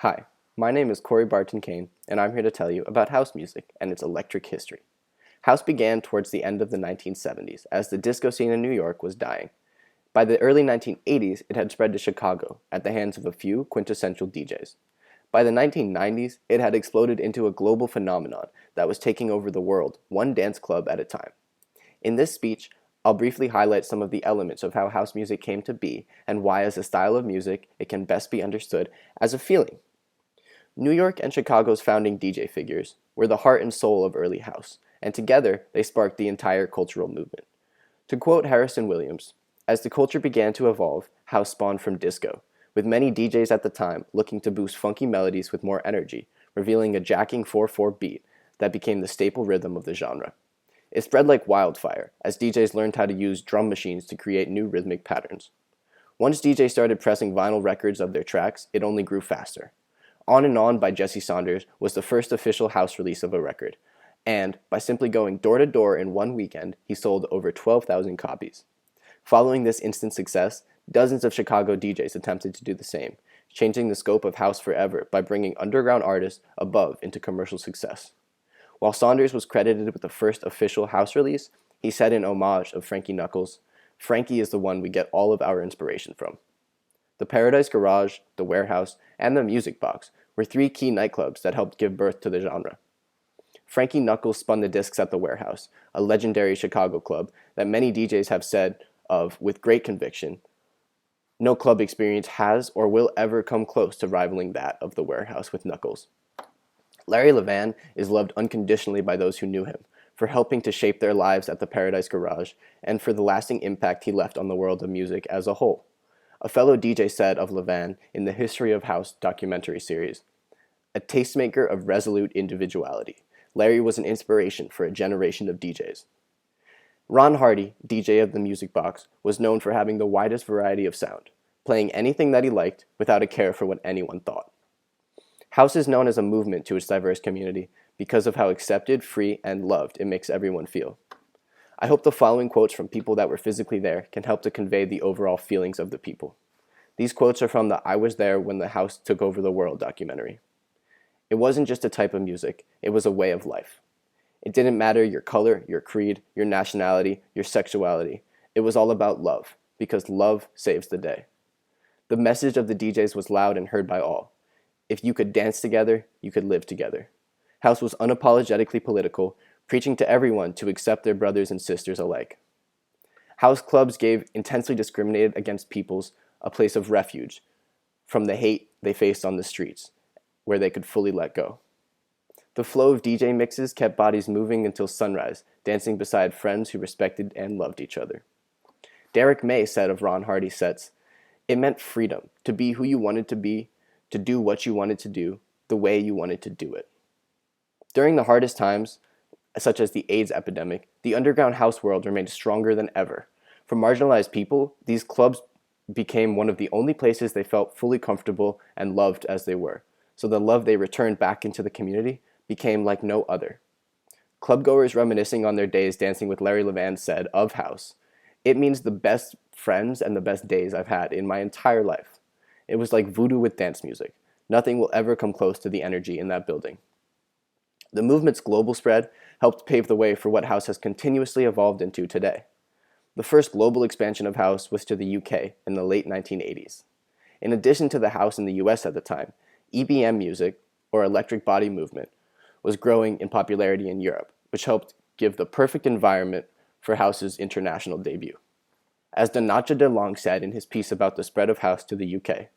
Hi, my name is Cory Barton-Cain, and I'm here to tell you about house music and its electric history. House began towards the end of the 1970s as the disco scene in New York was dying. By the early 1980s, it had spread to Chicago at the hands of a few quintessential DJs. By the 1990s, it had exploded into a global phenomenon that was taking over the world, one dance club at a time. In this speech, I'll briefly highlight some of the elements of how house music came to be and why, as a style of music, it can best be understood as a feeling. New York and Chicago's founding DJ figures were the heart and soul of early house, and together they sparked the entire cultural movement. To quote Harrison Williams, as the culture began to evolve, house spawned from disco, with many DJs at the time looking to boost funky melodies with more energy, revealing a jacking 4/4 beat that became the staple rhythm of the genre. It spread like wildfire as DJs learned how to use drum machines to create new rhythmic patterns. Once DJs started pressing vinyl records of their tracks, it only grew faster. On and On by Jesse Saunders was the first official house release of a record, and by simply going door to door in one weekend, he sold over 12,000 copies. Following this instant success, dozens of Chicago DJs attempted to do the same, changing the scope of house forever by bringing underground artists above into commercial success. While Saunders was credited with the first official house release, he said in homage of Frankie Knuckles, "Frankie is the one we get all of our inspiration from." The Paradise Garage, the Warehouse, and the Music Box were three key nightclubs that helped give birth to the genre. Frankie Knuckles spun the discs at the Warehouse, a legendary Chicago club that many DJs have said of with great conviction, no club experience has or will ever come close to rivaling that of the Warehouse with Knuckles. Larry Levan is loved unconditionally by those who knew him, for helping to shape their lives at the Paradise Garage, and for the lasting impact he left on the world of music as a whole. A fellow DJ said of Levan in the History of House documentary series, "A tastemaker of resolute individuality, Larry was an inspiration for a generation of DJs." Ron Hardy, DJ of the Music Box, was known for having the widest variety of sound, playing anything that he liked without a care for what anyone thought. House is known as a movement to its diverse community because of how accepted, free, and loved it makes everyone feel. I hope the following quotes from people that were physically there can help to convey the overall feelings of the people. These quotes are from the I Was There When the House Took Over the World documentary. "It wasn't just a type of music, it was a way of life. It didn't matter your color, your creed, your nationality, your sexuality. It was all about love, because love saves the day. The message of the DJs was loud and heard by all. If you could dance together, you could live together. House was unapologetically political, preaching to everyone to accept their brothers and sisters alike. House clubs gave intensely discriminated against peoples a place of refuge from the hate they faced on the streets, where they could fully let go. The flow of DJ mixes kept bodies moving until sunrise, dancing beside friends who respected and loved each other." Derek May said of Ron Hardy's sets, "It meant freedom, to be who you wanted to be, to do what you wanted to do, the way you wanted to do it." During the hardest times, such as the AIDS epidemic, the underground house world remained stronger than ever. For marginalized people, these clubs became one of the only places they felt fully comfortable and loved as they were, so the love they returned back into the community became like no other. Clubgoers reminiscing on their days dancing with Larry Levan said of House, "It means the best friends and the best days I've had in my entire life. It was like voodoo with dance music. Nothing will ever come close to the energy in that building." The movement's global spread helped pave the way for what house has continuously evolved into today. The first global expansion of house was to the UK in the late 1980s. In addition to the house in the US at the time, EBM music, or electric body movement, was growing in popularity in Europe, which helped give the perfect environment for house's international debut. As Donacha DeLong said in his piece about the spread of house to the UK,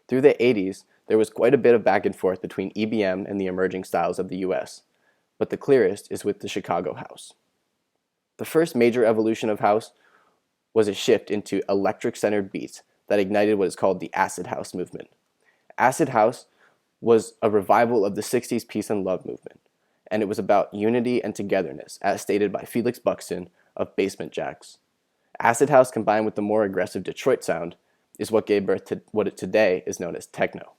through the 80s, there was quite a bit of back and forth between EBM and the emerging styles of the US, but the clearest is with the Chicago house. The first major evolution of house was a shift into electric-centered beats that ignited what is called the acid house movement. Acid house was a revival of the 60s peace and love movement, and it was about unity and togetherness, as stated by Felix Buxton of Basement Jaxx. Acid house combined with the more aggressive Detroit sound is what gave birth to what today is known as techno.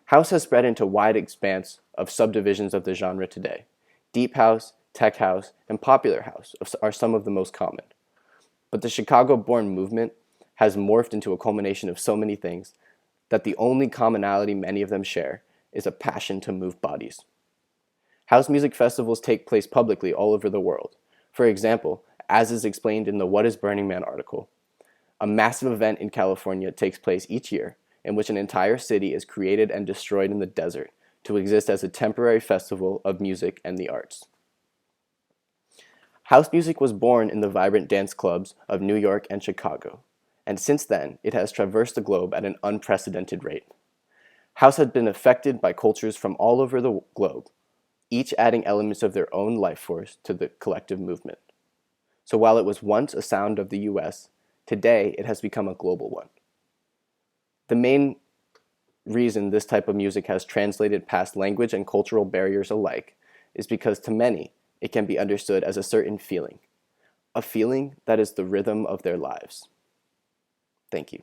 House has spread into a wide expanse of subdivisions of the genre today. Deep house, tech house, and popular house are some of the most common. But the Chicago-born movement has morphed into a culmination of so many things that the only commonality many of them share is a passion to move bodies. House music festivals take place publicly all over the world. For example, as is explained in the What is Burning Man article, a massive event in California takes place each year in which an entire city is created and destroyed in the desert to exist as a temporary festival of music and the arts. House music was born in the vibrant dance clubs of New York and Chicago, and since then it has traversed the globe at an unprecedented rate. House has been affected by cultures from all over the globe, each adding elements of their own life force to the collective movement. So while it was once a sound of the US, today it has become a global one. The main reason this type of music has translated past language and cultural barriers alike is because to many, it can be understood as a certain feeling, a feeling that is the rhythm of their lives. Thank you.